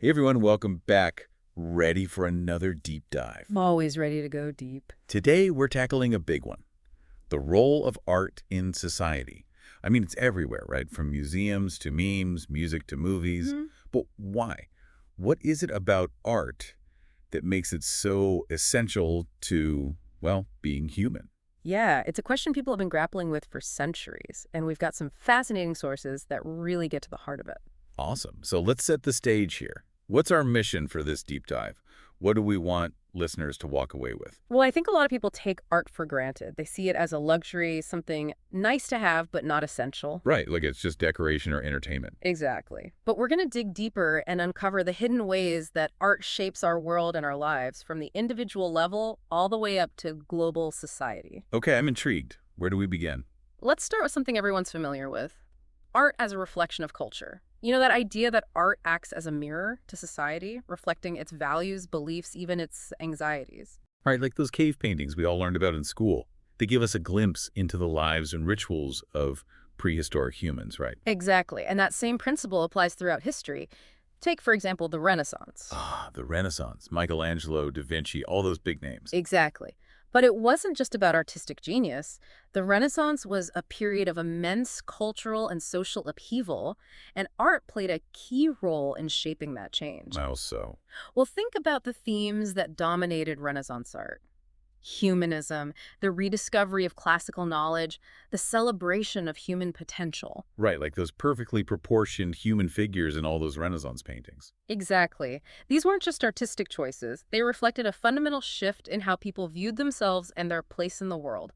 Hey everyone, welcome back. Ready for another deep dive. I'm always ready to go deep. Today we're tackling a big one, the role of art in society. I mean, it's everywhere, right? From museums to memes, music to movies. hmm But why? What is it about art that makes it so essential to, well, being human? Yeah, it's a question people have been grappling with for centuries, and we've got some fascinating sources that really get to the heart of it. Awesome. So let's set the stage here. What's our mission for this deep dive? What do we want listeners to walk away with? Well, I think a lot of people take art for granted. They see it as a luxury, something nice to have, but not essential. Right, like it's just decoration or entertainment. Exactly. But we're going to dig deeper and uncover the hidden ways that art shapes our world and our lives, from the individual level all the way up to global society. Okay, I'm intrigued. Where do we begin? Let's start with something everyone's familiar with. Art as a reflection of culture. You know, that idea that art acts as a mirror to society, reflecting its values, beliefs, even its anxieties. Right, like those cave paintings we all learned about in school. They give us a glimpse into the lives and rituals of prehistoric humans, right? Exactly. And that same principle applies throughout history. Take, for example, the Renaissance. Ah, the Renaissance, Michelangelo, Da Vinci, all those big names. Exactly. But it wasn't just about artistic genius. The Renaissance was a period of immense cultural and social upheaval, and art played a key role in shaping that change. How so? Well, think about the themes that dominated Renaissance art. Humanism, the rediscovery of classical knowledge, the celebration of human potential. Right, like those perfectly proportioned human figures in all those Renaissance paintings. Exactly. These weren't just artistic choices. They reflected a fundamental shift in how people viewed themselves and their place in the world.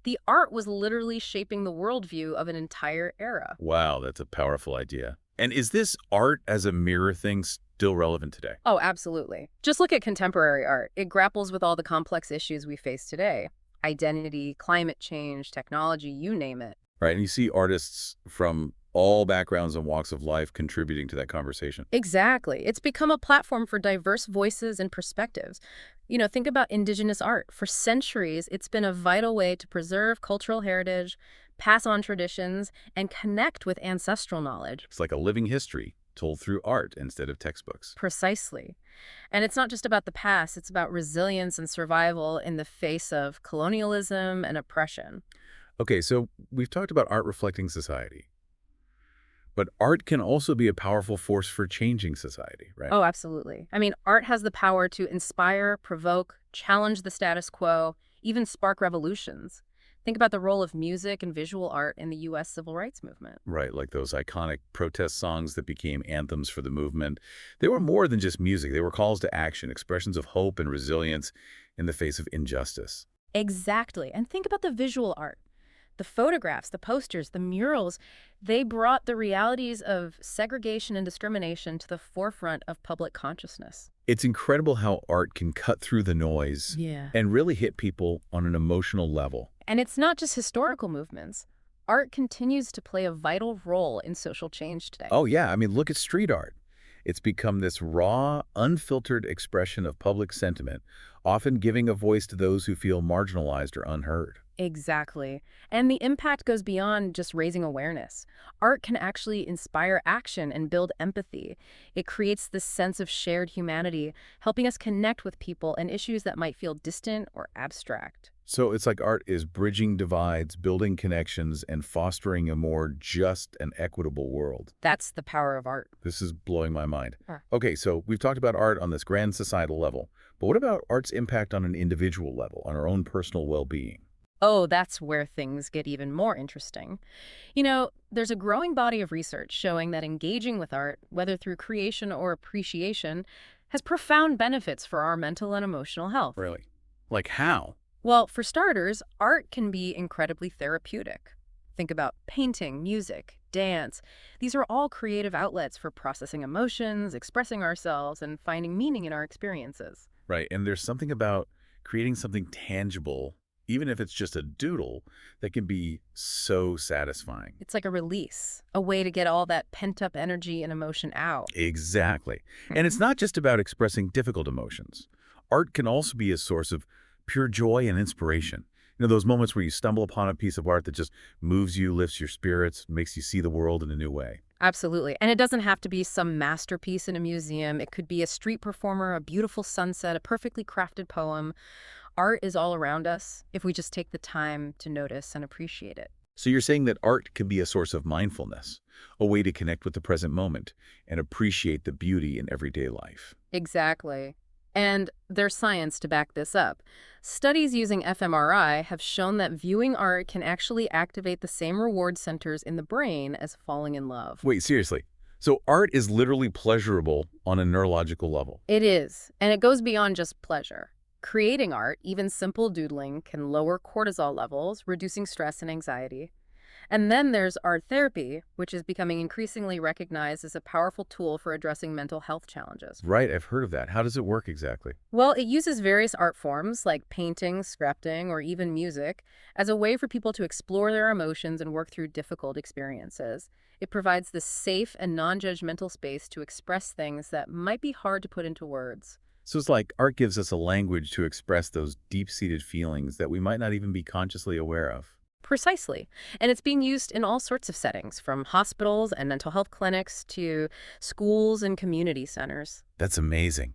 The art was literally shaping the worldview of an entire era. Wow, that's a powerful idea. And is this art as a mirror thing still relevant today? Oh, absolutely. Just look at contemporary art. It grapples with all the complex issues we face today. Identity, climate change, technology, you name it. Right, and you see artists from all backgrounds and walks of life contributing to that conversation. Exactly. It's become a platform for diverse voices and perspectives. You know, think about indigenous art. For centuries, it's been a vital way to preserve cultural heritage, pass on traditions, and connect with ancestral knowledge. It's like a living history told through art instead of textbooks. Precisely. And it's not just about the past, it's about resilience and survival in the face of colonialism and oppression. Okay, so we've talked about art reflecting society, but art can also be a powerful force for changing society, right? Oh, absolutely. I mean, art has the power to inspire, provoke, challenge the status quo, even spark revolutions. Think about the role of music and visual art in the U.S. civil rights movement. Right, like those iconic protest songs that became anthems for the movement. They were more than just music. They were calls to action, expressions of hope and resilience in the face of injustice. Exactly. And think about the visual art. The photographs, the posters, the murals, they brought the realities of segregation and discrimination to the forefront of public consciousness. It's incredible how art can cut through the noise Yeah. and really hit people on an emotional level. And it's not just historical movements. Art continues to play a vital role in social change today. Oh, yeah. I mean, look at street art. It's become this raw, unfiltered expression of public sentiment, often giving a voice to those who feel marginalized or unheard. Exactly. And the impact goes beyond just raising awareness. Art can actually inspire action and build empathy. It creates this sense of shared humanity, helping us connect with people and issues that might feel distant or abstract. So it's like art is bridging divides, building connections, and fostering a more just and equitable world. That's the power of art. This is blowing my mind. Sure. Okay, so we've talked about art on this grand societal level, but what about art's impact on an individual level, on our own personal well-being? Oh, that's where things get even more interesting. You know, there's a growing body of research showing that engaging with art, whether through creation or appreciation, has profound benefits for our mental and emotional health. Really? Like how? Well, for starters, art can be incredibly therapeutic. Think about painting, music, dance. These are all creative outlets for processing emotions, expressing ourselves, and finding meaning in our experiences. Right, and there's something about creating something tangible, even if it's just a doodle, that can be so satisfying. It's like a release, a way to get all that pent-up energy and emotion out. Exactly. And it's not just about expressing difficult emotions. Art can also be a source of pure joy and inspiration. You know, those moments where you stumble upon a piece of art that just moves you, lifts your spirits, makes you see the world in a new way. Absolutely. And it doesn't have to be some masterpiece in a museum. It could be a street performer, a beautiful sunset, a perfectly crafted poem. Art is all around us if we just take the time to notice and appreciate it. So you're saying that art can be a source of mindfulness, a way to connect with the present moment and appreciate the beauty in everyday life. Exactly. And there's science to back this up. Studies using fMRI have shown that viewing art can actually activate the same reward centers in the brain as falling in love. Wait, seriously. So art is literally pleasurable on a neurological level. It is, and it goes beyond just pleasure. Creating art, even simple doodling, can lower cortisol levels, reducing stress and anxiety. And then there's art therapy, which is becoming increasingly recognized as a powerful tool for addressing mental health challenges. Right, I've heard of that. How does it work exactly? Well, it uses various art forms like painting, sculpting, or even music as a way for people to explore their emotions and work through difficult experiences. It provides this safe and non-judgmental space to express things that might be hard to put into words. So it's like art gives us a language to express those deep-seated feelings that we might not even be consciously aware of. Precisely. And it's being used in all sorts of settings, from hospitals and mental health clinics to schools and community centers. That's amazing.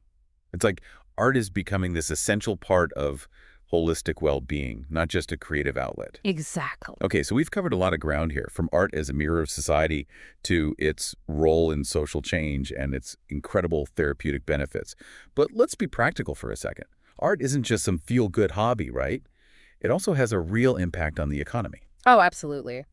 It's like art is becoming this essential part of holistic well-being, not just a creative outlet. Exactly. Okay, so we've covered a lot of ground here, from art as a mirror of society to its role in social change and its incredible therapeutic benefits. But let's be practical for a second. Art isn't just some feel-good hobby, right? It also has a real impact on the economy. Oh, absolutely.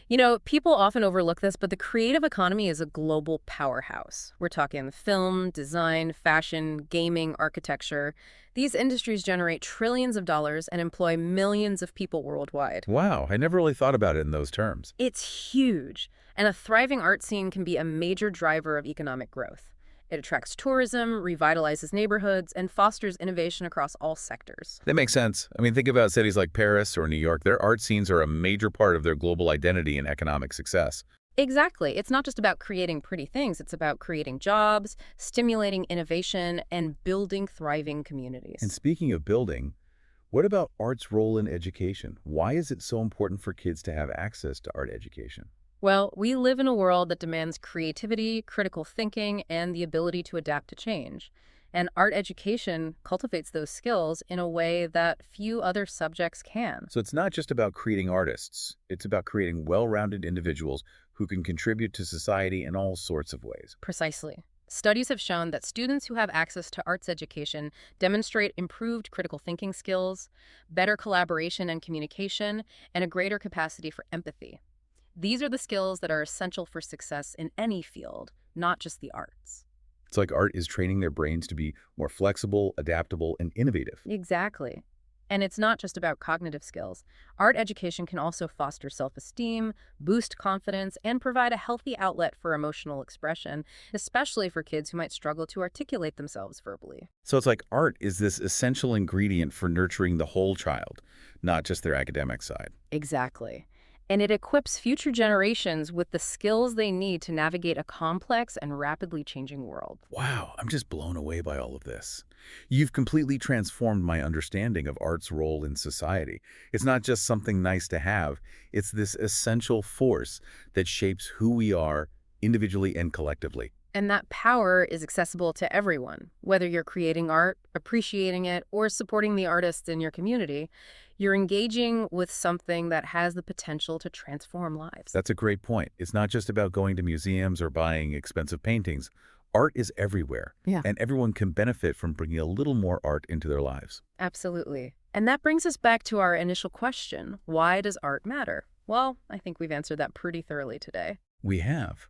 You know, people often overlook this, but the creative economy is a global powerhouse. We're talking film, design, fashion, gaming, architecture. These industries generate trillions of dollars and employ millions of people worldwide. Wow, I never really thought about it in those terms. It's huge, and a thriving art scene can be a major driver of economic growth. It attracts tourism, revitalizes neighborhoods, and fosters innovation across all sectors. That makes sense. I mean, think about cities like Paris or New York. Their art scenes are a major part of their global identity and economic success. Exactly. It's not just about creating pretty things. It's about creating jobs, stimulating innovation, and building thriving communities. And speaking of building, what about art's role in education? Why is it so important for kids to have access to art education? Well, we live in a world that demands creativity, critical thinking, and the ability to adapt to change. And art education cultivates those skills in a way that few other subjects can. So it's not just about creating artists. It's about creating well-rounded individuals who can contribute to society in all sorts of ways. Precisely. Studies have shown that students who have access to arts education demonstrate improved critical thinking skills, better collaboration and communication, and a greater capacity for empathy. These are the skills that are essential for success in any field, not just the arts. It's like art is training their brains to be more flexible, adaptable, and innovative. Exactly. And it's not just about cognitive skills. Art education can also foster self-esteem, boost confidence, and provide a healthy outlet for emotional expression, especially for kids who might struggle to articulate themselves verbally. So it's like art is this essential ingredient for nurturing the whole child, not just their academic side. Exactly. And it equips future generations with the skills they need to navigate a complex and rapidly changing world. Wow, I'm just blown away by all of this. You've completely transformed my understanding of art's role in society. It's not just something nice to have, it's this essential force that shapes who we are individually and collectively. And that power is accessible to everyone. Whether you're creating art, appreciating it, or supporting the artists in your community, you're engaging with something that has the potential to transform lives. That's a great point. It's not just about going to museums or buying expensive paintings. Art is everywhere, Yeah. and everyone can benefit from bringing a little more art into their lives. Absolutely. And that brings us back to our initial question, why does art matter? Well, I think we've answered that pretty thoroughly today. We have.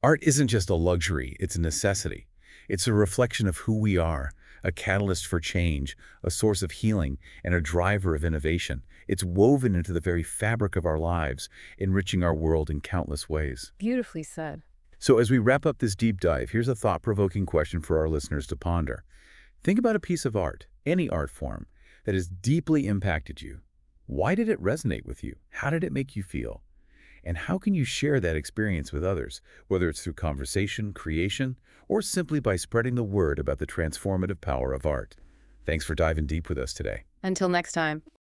Art isn't just a luxury, it's a necessity. It's a reflection of who we are, a catalyst for change, a source of healing, and a driver of innovation. It's woven into the very fabric of our lives, enriching our world in countless ways. Beautifully said. So as we wrap up this deep dive, here's a thought-provoking question for our listeners to ponder. Think about a piece of art, any art form, that has deeply impacted you. Why did it resonate with you? How did it make you feel? And how can you share that experience with others, whether it's through conversation, creation, or simply by spreading the word about the transformative power of art? Thanks for diving deep with us today. Until next time.